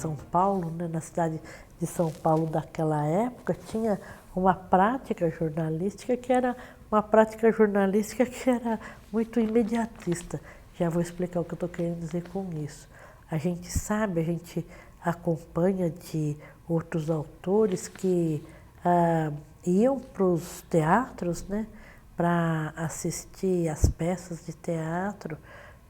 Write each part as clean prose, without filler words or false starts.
São Paulo, né, na cidade de São Paulo daquela época, tinha uma prática jornalística que era muito imediatista. Já vou explicar o que eu estou querendo dizer com isso. A gente sabe, a gente acompanha de outros autores que iam para os teatros, né, para assistir as peças de teatro,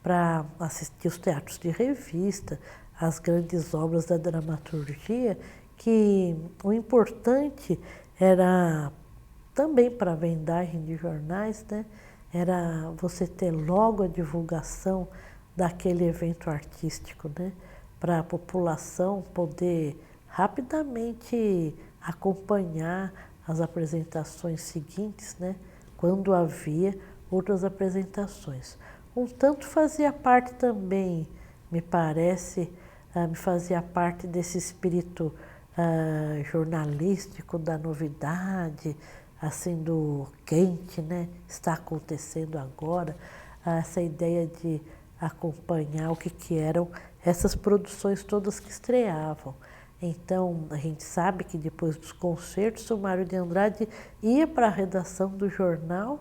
para assistir os teatros de revista, as grandes obras da dramaturgia, que o importante era também para a vendagem de jornais, né, era você ter logo a divulgação daquele evento artístico, né, para a população poder rapidamente acompanhar as apresentações seguintes, né, quando havia outras apresentações. Um tanto fazia parte também, me parece, me fazia parte desse espírito jornalístico da novidade, assim, do quente, né? Está acontecendo agora, essa ideia de acompanhar o que eram essas produções todas que estreavam. Então, a gente sabe que depois dos concertos, o Mário de Andrade ia para a redação do jornal,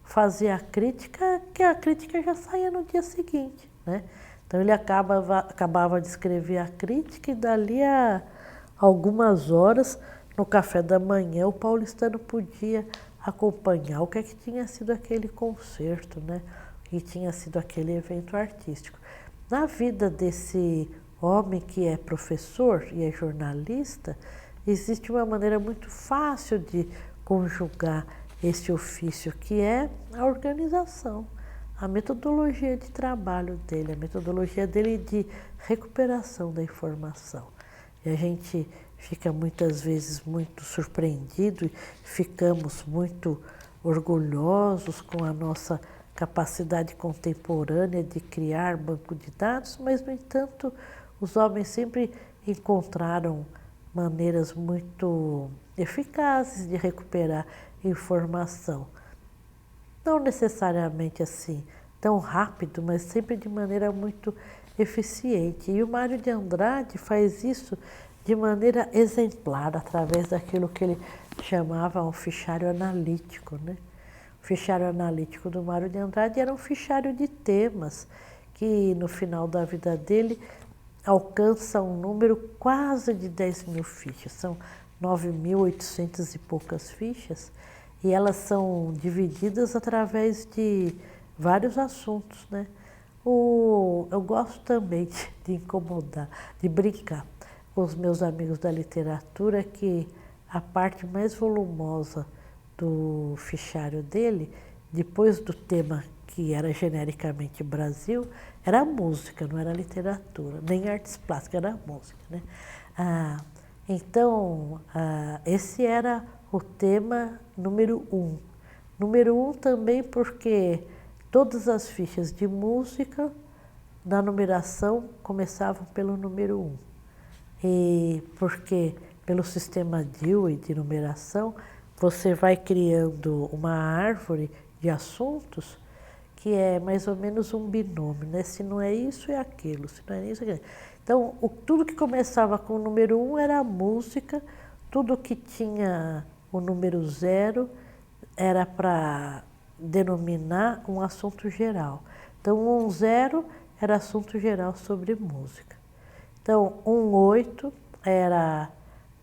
fazia a crítica, que a crítica já saía no dia seguinte, né? Então, ele acabava de escrever a crítica e dali a algumas horas, no café da manhã, o paulistano podia acompanhar o que é que tinha sido aquele concerto, né? O que tinha sido aquele evento artístico. Na vida desse homem que é professor e é jornalista, existe uma maneira muito fácil de conjugar esse ofício, que é a organização, a metodologia de trabalho dele, a metodologia dele de recuperação da informação. E a gente fica muitas vezes muito surpreendido e ficamos muito orgulhosos com a nossa capacidade contemporânea de criar banco de dados, mas, no entanto, os homens sempre encontraram maneiras muito eficazes de recuperar informação. Não necessariamente assim, tão rápido, mas sempre de maneira muito eficiente. E o Mário de Andrade faz isso de maneira exemplar, através daquilo que ele chamava um fichário analítico, né? O fichário analítico do Mário de Andrade era um fichário de temas que, no final da vida dele, alcança um número quase de 10.000 fichas. São 9.800 e poucas fichas, e elas são divididas através de vários assuntos, né? Eu gosto também de incomodar, de brincar com os meus amigos da literatura, que a parte mais volumosa do fichário dele, depois do tema que era genericamente Brasil, era a música, não era a literatura, nem artes plásticas, era a música, né? Então, esse era o tema número 1. Número 1 também porque todas as fichas de música na numeração começavam pelo número 1. E porque pelo sistema Dewey de numeração, você vai criando uma árvore de assuntos que é mais ou menos um binômio, né? Se não é isso, é aquilo, se não é isso, é aquilo. Então, tudo que começava com o número 1 era a música, tudo que tinha o número 0 era para denominar um assunto geral. Então, 10 era assunto geral sobre música. Então, 18 era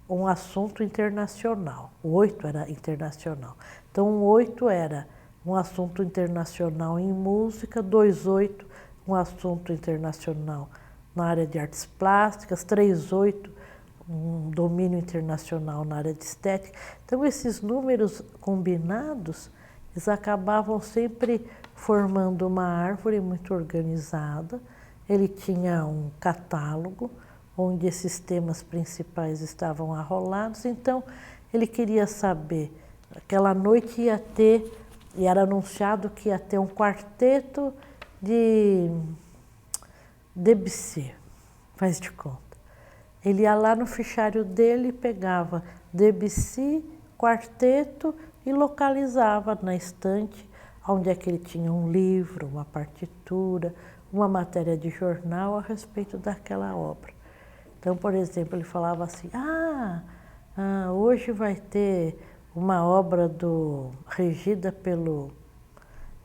um assunto internacional, o 8 era internacional. Então, 18 era um assunto internacional em música, 28 um assunto internacional na área de artes plásticas, 38 um domínio internacional na área de estética. Então, esses números combinados, eles acabavam sempre formando uma árvore muito organizada. Ele tinha um catálogo onde esses temas principais estavam arrolados. Então, ele queria saber, aquela noite ia ter, e era anunciado que ia ter um quarteto de Debussy, faz de conta. Ele ia lá no fichário dele, pegava Debussy, quarteto e localizava na estante onde é que ele tinha um livro, uma partitura, uma matéria de jornal a respeito daquela obra. Então, por exemplo, ele falava assim, hoje vai ter uma obra regida pelo,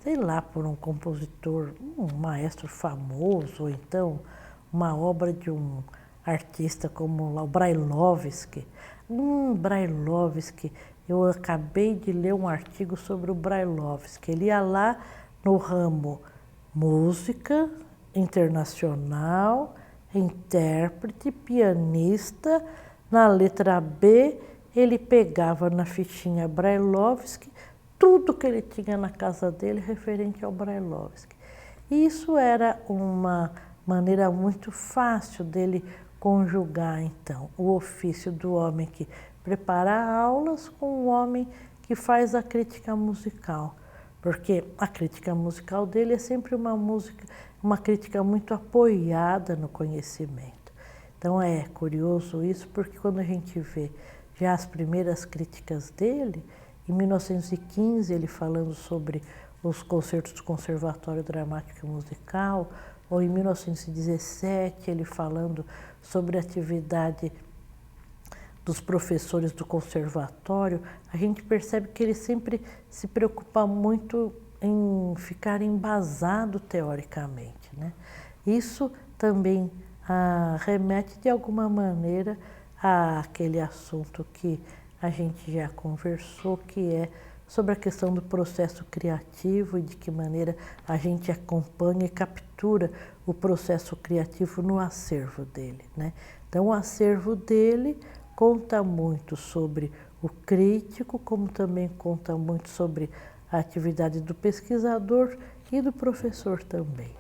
sei lá, por um compositor, um maestro famoso, ou então uma obra de um artista como lá, o Brailovsky. Brailovsky, eu acabei de ler um artigo sobre o Brailovsky. Ele ia lá no ramo música internacional, intérprete, pianista. Na letra B, ele pegava na fichinha Brailovsky tudo que ele tinha na casa dele referente ao Brailovsky. Isso era uma maneira muito fácil dele conjugar, então, o ofício do homem que prepara aulas com o homem que faz a crítica musical. Porque a crítica musical dele é sempre uma crítica muito apoiada no conhecimento. Então é curioso isso, porque quando a gente vê já as primeiras críticas dele, em 1915 ele falando sobre os concertos do Conservatório Dramático e Musical, ou em 1917 ele falando sobre a atividade dos professores do conservatório, a gente percebe que ele sempre se preocupa muito em ficar embasado teoricamente, né? Isso também remete de alguma maneira àquele assunto que a gente já conversou, que é sobre a questão do processo criativo e de que maneira a gente acompanha e captura o processo criativo no acervo dele, né? Então, o acervo dele conta muito sobre o crítico, como também conta muito sobre a atividade do pesquisador e do professor também.